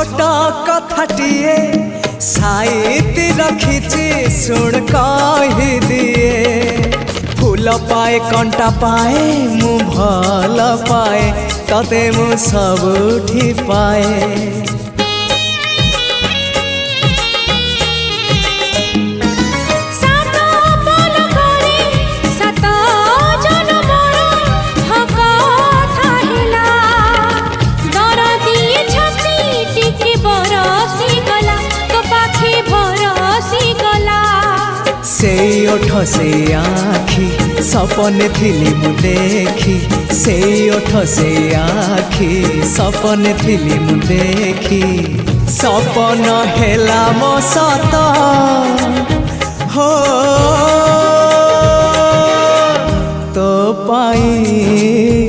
छोटा कथाटिए साइती रखिछि सुन कहि दिए फूल पाए कंटा पाए मु भल पाए तते मु सबुठी पाए से ओठ से आखि सपने थिली मु देखी से ओठ से आखि सपने थिली मु देखी सपन हेला मो सत हो तो पाई